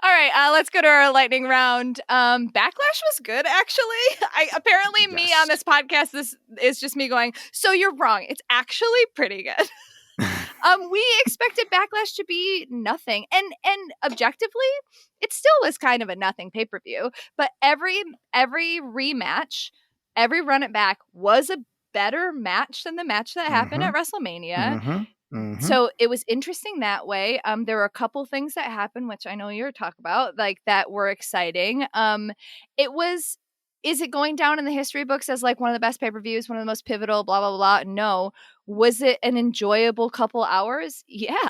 right, let's go to our lightning round. Backlash was good, actually. Me on this podcast, this is just me going, so you're wrong. It's actually pretty good. We expected Backlash to be nothing. And objectively, it still was kind of a nothing pay-per-view. But every rematch, every Run-It-Back was a better match than the match that happened at WrestleMania. So it was interesting that way. There were a couple things that happened, which I know you're talking about, like, that were exciting. Is it going down in the history books as like one of the best pay-per-views, one of the most pivotal, blah, blah, blah? No. Was it an enjoyable couple hours? Yeah.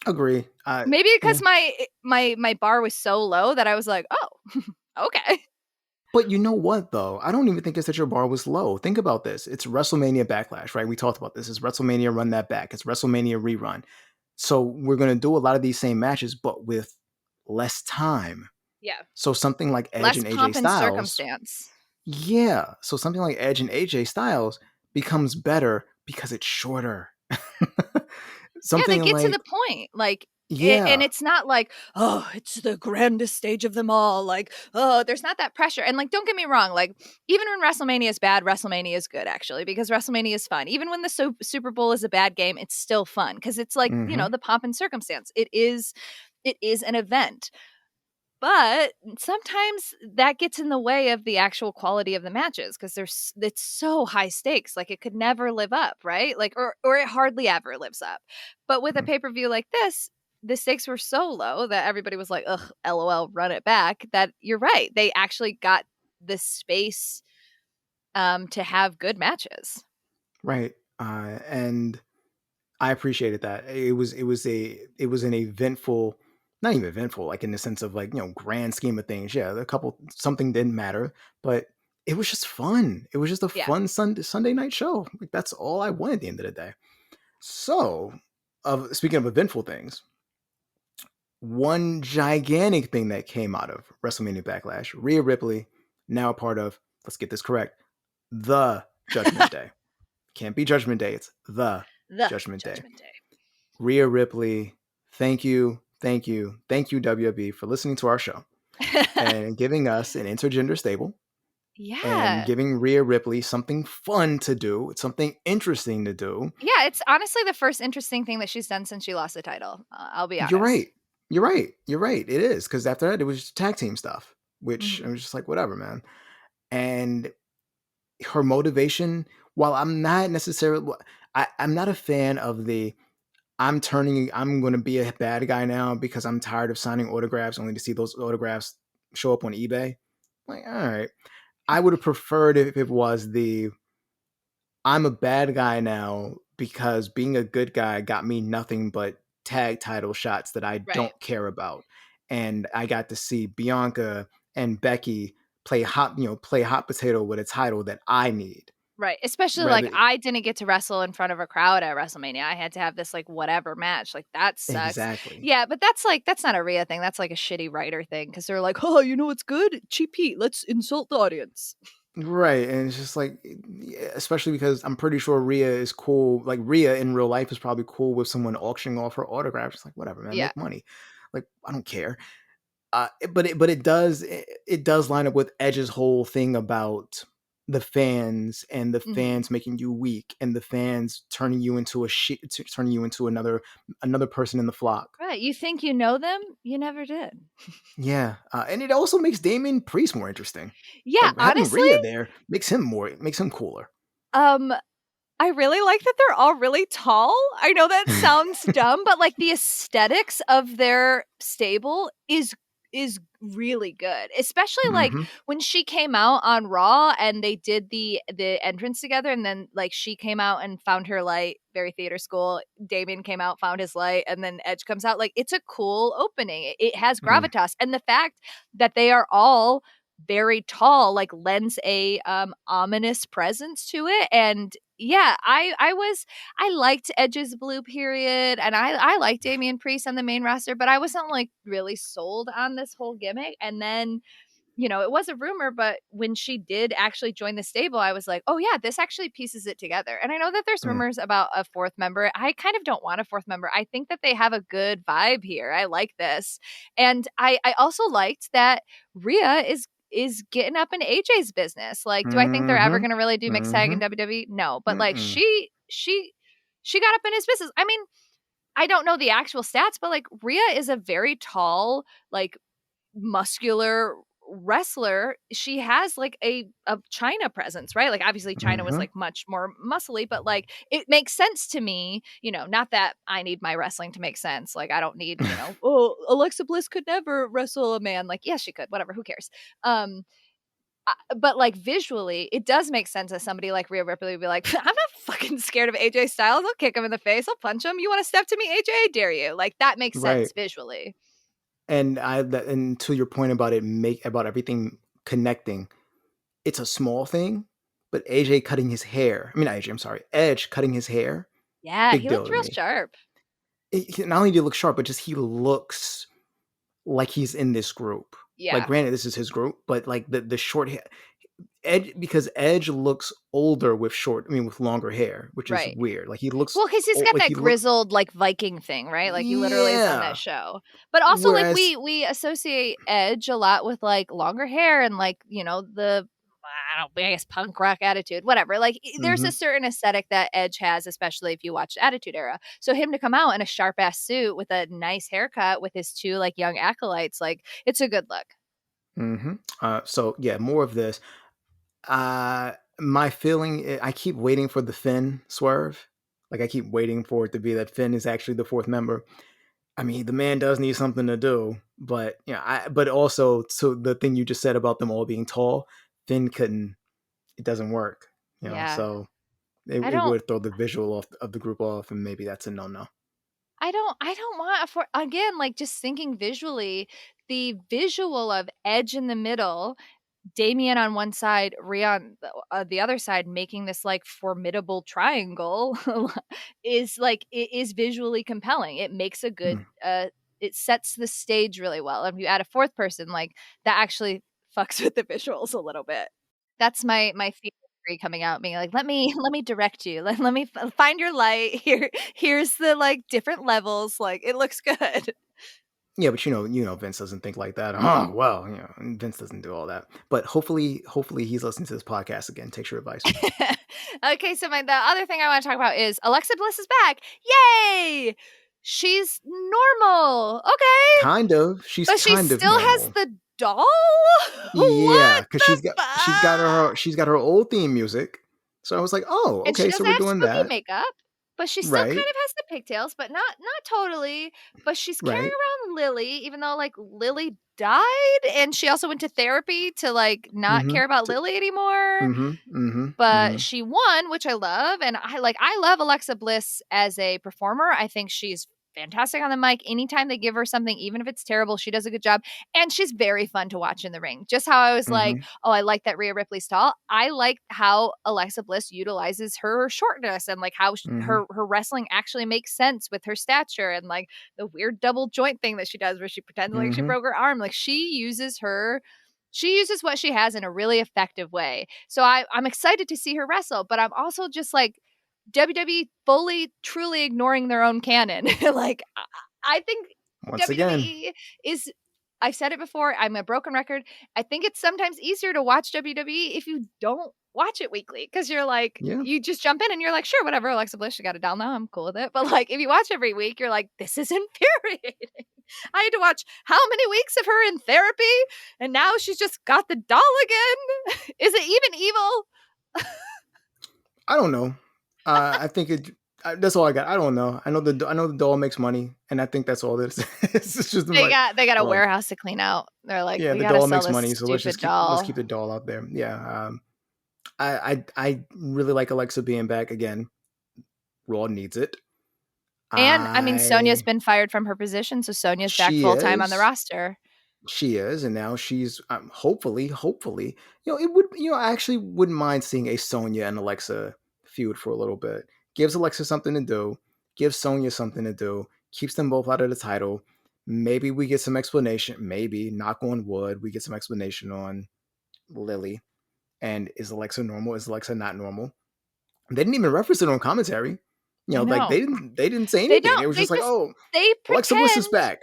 Agree. Maybe because my bar was so low that I was like, oh, okay. But you know what, though? I don't even think it's that your bar was low. Think about this. It's WrestleMania Backlash, right? We talked about this. It's WrestleMania Run-That-Back. It's WrestleMania Rerun. So we're going to do a lot of these same matches, but with less time. Yeah. So something like Edge less and AJ pomp and Styles. Circumstance. Yeah. So something like Edge and AJ Styles becomes better because it's shorter. Something they get to the point. Like, yeah. And it's not like, oh, it's the grandest stage of them all. Like, oh, there's not that pressure. And, like, don't get me wrong. Like, even when WrestleMania is bad, WrestleMania is good, actually, because WrestleMania is fun. Even when the Super Bowl is a bad game, it's still fun because it's like, you know, the pomp and circumstance. It is an event. But sometimes that gets in the way of the actual quality of the matches because it's so high stakes. Like, it could never live up, right? Like, or it hardly ever lives up. But with a pay-per-view like this, the stakes were so low that everybody was like, ugh, LOL, run it back. That you're right. They actually got the space to have good matches. Right. And I appreciated that. It was an eventful, not even eventful, like in the sense of, like, you know, grand scheme of things. Yeah, something didn't matter, but it was just fun. It was just a fun Sunday night show. Like, that's all I wanted at the end of the day. So, speaking of eventful things, one gigantic thing that came out of WrestleMania Backlash, Rhea Ripley, now a part of, let's get this correct, the Judgment Day. Can't be Judgment Day, it's the Judgment Day. Rhea Ripley, thank you, WWE, for listening to our show and giving us an intergender stable. Yeah. And giving Rhea Ripley something fun to do. It's something interesting to do. Yeah, it's honestly the first interesting thing that she's done since she lost the title. I'll be honest. You're right. It is. Because after that, it was just tag team stuff, which I was just like, whatever, man. And her motivation, while I'm not necessarily, I'm not a fan of the, I'm going to be a bad guy now because I'm tired of signing autographs only to see those autographs show up on eBay. Like, all right. I would have preferred if it was I'm a bad guy now because being a good guy got me nothing but tag title shots that I Right. don't care about. And I got to see Bianca and Becky play hot potato with a title that I need. Right. Especially like I didn't get to wrestle in front of a crowd at WrestleMania. I had to have this like whatever match. Like that sucks. Exactly. Yeah, but that's not a Rhea thing. That's like a shitty writer thing because they're like, oh, you know what's good? Cheap Heat. Let's insult the audience. Right. And it's just like, especially because I'm pretty sure Rhea is cool. Like Rhea in real life is probably cool with someone auctioning off her autograph. Just like, whatever, man, make money. Like, I don't care. But it does line up with Edge's whole thing about the fans and the fans making you weak and the fans turning you into turning you into another person in the flock. Right. You think you know them? You never did. Yeah. And it also makes Damian Priest more interesting. Yeah, like, having honestly, Rhea there makes him cooler. I really like that they're all really tall. I know that sounds dumb, but like the aesthetics of their stable is really good. Especially like when she came out on Raw and they did the entrance together, and then like she came out and found her light, very theater school. Damian came out, found his light, and then Edge comes out. Like it's a cool opening. It has gravitas. And the fact that they are all very tall like lends a ominous presence to it. And yeah, I liked Edge's blue period, and I liked Damian Priest on the main roster, but I wasn't like really sold on this whole gimmick. And then, you know, it was a rumor, but when she did actually join the stable, I was like, oh yeah, this actually pieces it together. And I know that there's rumors about a fourth member. I kind of don't want a fourth member. I think that they have a good vibe here. I like this. And I also liked that Rhea is getting up in AJ's business. Like, do I think they're ever going to really do mixed tag in WWE? No, but like she got up in his business. I mean, I don't know the actual stats, but like Rhea is a very tall, like muscular wrestler. She has like a China presence, right? Like obviously China was like much more muscly, but like it makes sense to me, you know, not that I need my wrestling to make sense. Like I don't need, you know, oh, Alexa Bliss could never wrestle a man. Like, yes, she could, whatever, who cares? But like visually, it does make sense as somebody like Rhea Ripley would be like, I'm not fucking scared of AJ Styles. I'll kick him in the face. I'll punch him. You want to step to me, AJ? I dare you. Like that makes sense visually. And and to your point about about everything connecting, it's a small thing, but AJ cutting his hair. I mean, not AJ, I'm sorry, Edge cutting his hair. Yeah, he looked real sharp. Not only do he look sharp, but just he looks like he's in this group. Yeah. Like, granted, this is his group, but like the short hair. Edge, because Edge looks older with longer hair, which is weird. Like he looks because he's got that grizzled like Viking thing, right? Like he literally is on that show. But also, like we associate Edge a lot with like longer hair and like, you know, the I guess punk rock attitude, whatever. Like there's a certain aesthetic that Edge has, especially if you watch Attitude Era. So him to come out in a sharp ass suit with a nice haircut with his two like young acolytes, like it's a good look. So yeah, more of this. My feeling, I keep waiting for the Finn swerve. Like I keep waiting for it to be that Finn is actually the fourth member. I mean, the man does need something to do, but yeah, but also so the thing you just said about them all being tall, Finn couldn't. It doesn't work, you know. So it would throw the visual of the group off, and maybe that's a no. I don't want again, like just thinking visually, the visual of Edge in the middle, Damian on one side, Rhea on the other side, making this like formidable triangle is like, it is visually compelling. It makes a good, it sets the stage really well. And if you add a fourth person, like that actually fucks with the visuals a little bit. That's my theory coming out, being like, let me direct you. Let me find your light here. Here's the like different levels. Like it looks good. Yeah, but you know, Vince doesn't think like that. Oh, well, you know, Vince doesn't do all that. But hopefully he's listening to this podcast again. Takes your advice. Okay, so the other thing I want to talk about is Alexa Bliss is back. Yay! She's normal. Okay. Kind of. She's but kind of still normal. Has the doll. Yeah, because she's got her old theme music. So I was like, oh, okay, so we're doing that. Makeup. But she still kind of has the pigtails, but not totally. But she's carrying around Lily, even though like Lily died, and she also went to therapy to like not care about Lily anymore. But she won, which I love, and I love Alexa Bliss as a performer. I think she's fantastic on the mic. Anytime they give her something, even if it's terrible, she does a good job. And she's very fun to watch in the ring. Just how I was like, oh, I like that Rhea Ripley stall. I like how Alexa Bliss utilizes her shortness and like how her wrestling actually makes sense with her stature, and like the weird double joint thing that she does where she pretends like she broke her arm. Like she uses what she has in a really effective way. So I'm excited to see her wrestle, but I'm also just like, WWE fully, truly ignoring their own canon. Like, I think Once WWE is, I've said it before, I'm a broken record. I think it's sometimes easier to watch WWE if you don't watch it weekly, because you're like, you just jump in and you're like, sure, whatever, Alexa Bliss, she got it down now, I'm cool with it. But like, if you watch every week, you're like, this is infuriating. I had to watch how many weeks of her in therapy, and now she's just got the doll again. Is it even evil? I don't know. I think that's all I got. I don't know. I know the doll makes money, and I think that's all it is. It's just they got a warehouse to clean out. They're like, yeah, we the gotta doll sell makes this money, so let's doll. keep the doll out there. Yeah. I really like Alexa being back again. Raw needs it. And I mean, Sonya's been fired from her position, so Sonya's back full time on the roster. She is, and now she's hopefully, it would, I actually wouldn't mind seeing a Sonya and Alexa feud for a little bit. Gives Alexa something to do, gives Sonya something to do, keeps them both out of the title. Maybe we get some explanation. Maybe, knock on wood, we get some explanation on Lily. And is Alexa normal? Is Alexa not normal? They didn't even reference it on commentary. Like they didn't say anything. It was just like, oh, Alexa Bliss is back.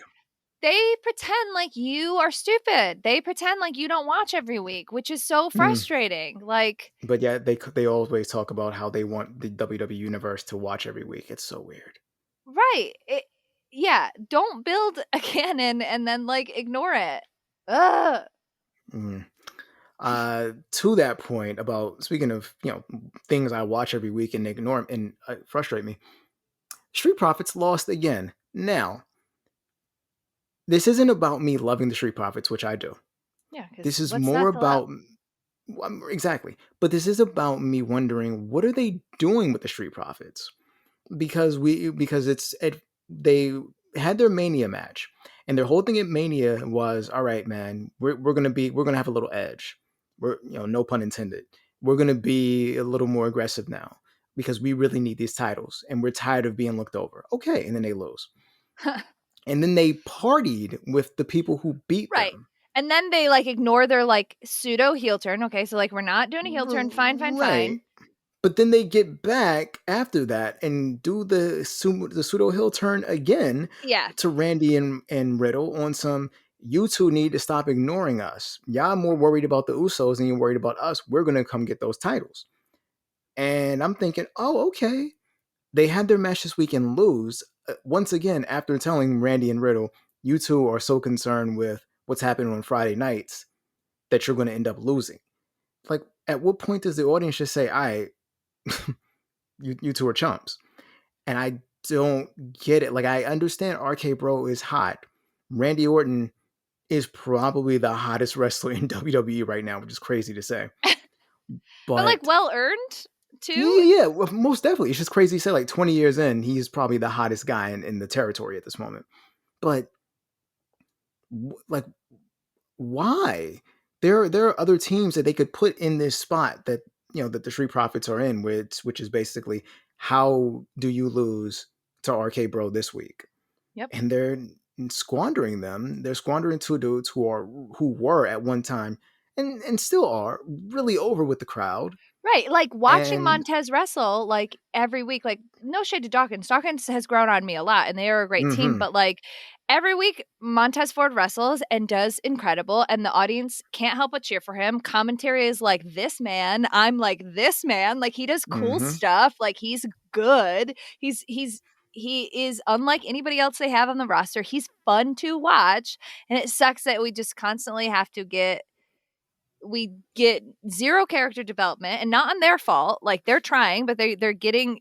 They pretend like you are stupid. They pretend like you don't watch every week, which is so frustrating. Like, but yeah, they always talk about how they want the WWE universe to watch every week. It's so weird. Right. Yeah. Don't build a canon and then like ignore it. Ugh. To that point about speaking of things I watch every week and ignore and frustrate me, Street Profits lost again. Now, this isn't about me loving the Street Profits, which I do. Yeah, this is more about exactly, but this is about me wondering what are they doing with the Street Profits, because they had their Mania match, and their whole thing at Mania was, all right, man, we're gonna have a little edge. We're no pun intended. We're gonna be a little more aggressive now because we really need these titles, and we're tired of being looked over. Okay, and then they lose. And then they partied with the people who beat them. And then they like ignore their like pseudo heel turn. Okay, so like we're not doing a heel turn. Fine. But then they get back after that and do the pseudo heel turn again. Yeah. To Randy and Riddle on some, you two need to stop ignoring us. Y'all more worried about the Usos than you're worried about us. We're gonna come get those titles. And I'm thinking, oh, okay. They had their match this week and lose. Once again, after telling Randy and Riddle, you two are so concerned with what's happening on Friday nights that you're going to end up losing. Like, at what point does the audience just say, all right, you two are chumps? And I don't get it. Like, I understand RK Bro is hot. Randy Orton is probably the hottest wrestler in WWE right now, which is crazy to say. But like, well earned too. Yeah, well, most definitely. It's just crazy to say, like, 20 years in, he's probably the hottest guy in the territory at this moment. But like, why? There are other teams that they could put in this spot that that the Street Profits are in, which is basically, how do you lose to RK Bro this week? Yep. And they're squandering them. They're squandering two dudes who were at one time and still are really over with the crowd. Right, like watching Montez wrestle like every week, like no shade to Dawkins. Dawkins has grown on me a lot and they are a great team, but like every week Montez Ford wrestles and does incredible and the audience can't help but cheer for him. Commentary is like, this man, I'm like, this man, like he does cool stuff, like he's good. He is unlike anybody else they have on the roster. He's fun to watch, and it sucks that we just constantly have to get zero character development, and not on their fault. Like they're trying, but they're getting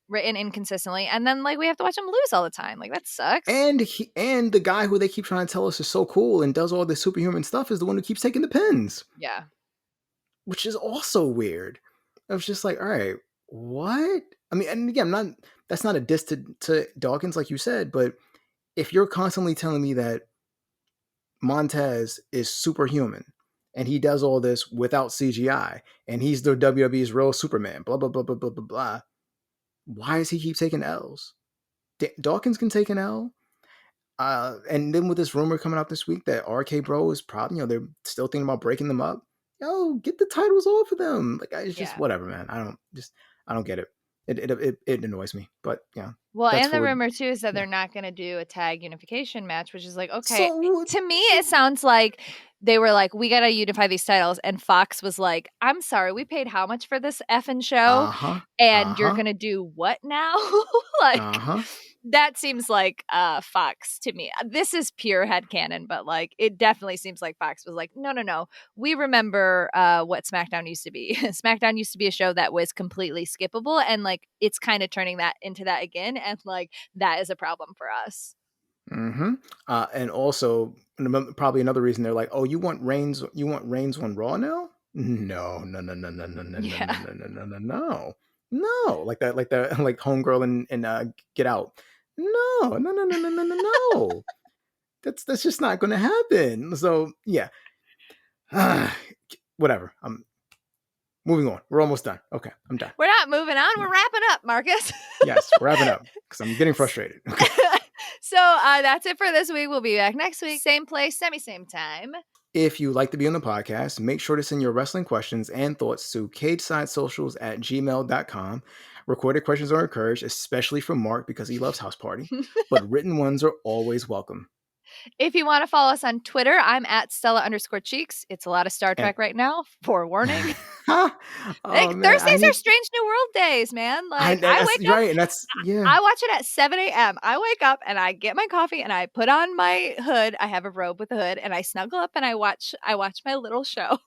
written inconsistently, and then like we have to watch them lose all the time. Like that sucks. And the guy who they keep trying to tell us is so cool and does all this superhuman stuff is the one who keeps taking the pins. Yeah, which is also weird. I was just like, all right, what? I mean, and again, that's not a diss to Dawkins, like you said, but if you're constantly telling me that Montez is superhuman and he does all this without CGI and he's the WWE's real Superman, blah, blah, blah, blah, blah, blah, blah, why does he keep taking L's? Dawkins can take an L. And then with this rumor coming out this week that RK Bro is probably, they're still thinking about breaking them up. Yo, get the titles off of them. Like, it's just whatever, man. I don't get it. It annoys me. But yeah. Well, and the rumor too is that they're not going to do a tag unification match, which is like, okay. So, to me, it sounds like they were like, we got to unify these titles. And Fox was like, I'm sorry, we paid how much for this effing show? And you're going to do what now? Like, that seems like Fox to me. This is pure headcanon, but like, it definitely seems like Fox was like, no. We remember what SmackDown used to be. SmackDown used to be a show that was completely skippable. And like, it's kind of turning that into that again. And like, that is a problem for us. And also, probably another reason they're like, oh, you want Reigns on Raw now? No. Like that, like Homegirl and Get Out. No. That's just not going to happen. So yeah, whatever. I'm moving on. We're almost done. Okay, I'm done. We're not moving on. We're wrapping up, Marcus. Yes, we're wrapping up because I'm getting frustrated. Okay. So that's it for this week. We'll be back next week. Same place, same time. If you'd like to be on the podcast, make sure to send your wrestling questions and thoughts to cagesidesocials@gmail.com. Recorded questions are encouraged, especially from Mark because he loves House Party, but written ones are always welcome. If you want to follow us on Twitter, I'm at Stella_Cheeks. It's a lot of Star Trek right now. Forewarning. Thursdays are Strange New World days, man. Like I wake up, right, and that's I watch it at 7 a.m. I wake up and I get my coffee and I put on my hood. I have a robe with a hood and I snuggle up and I watch my little show.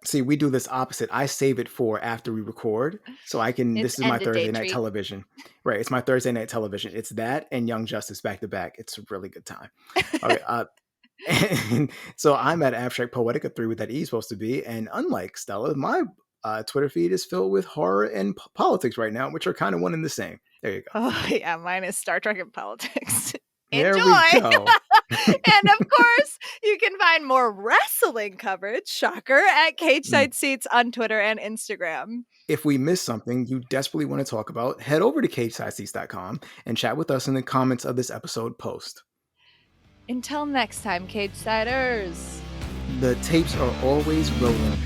See, we do this opposite. I save it for after we record, so I can. This is my Thursday night television, right? It's my Thursday night television. It's that and Young Justice back to back. It's a really good time. Okay, and so I'm at Abstract Poetica 3 with that E supposed to be, and unlike Stella, my Twitter feed is filled with horror and politics right now, which are kind of one and the same. There you go. Oh yeah, mine is Star Trek and politics. There Enjoy. we go. And of course, you can find more wrestling coverage, shocker, at Cage Side Seats on Twitter and Instagram. If we miss something you desperately want to talk about, head over to cagesideseats.com and chat with us in the comments of this episode post. Until next time, Cage Siders. The tapes are always rolling.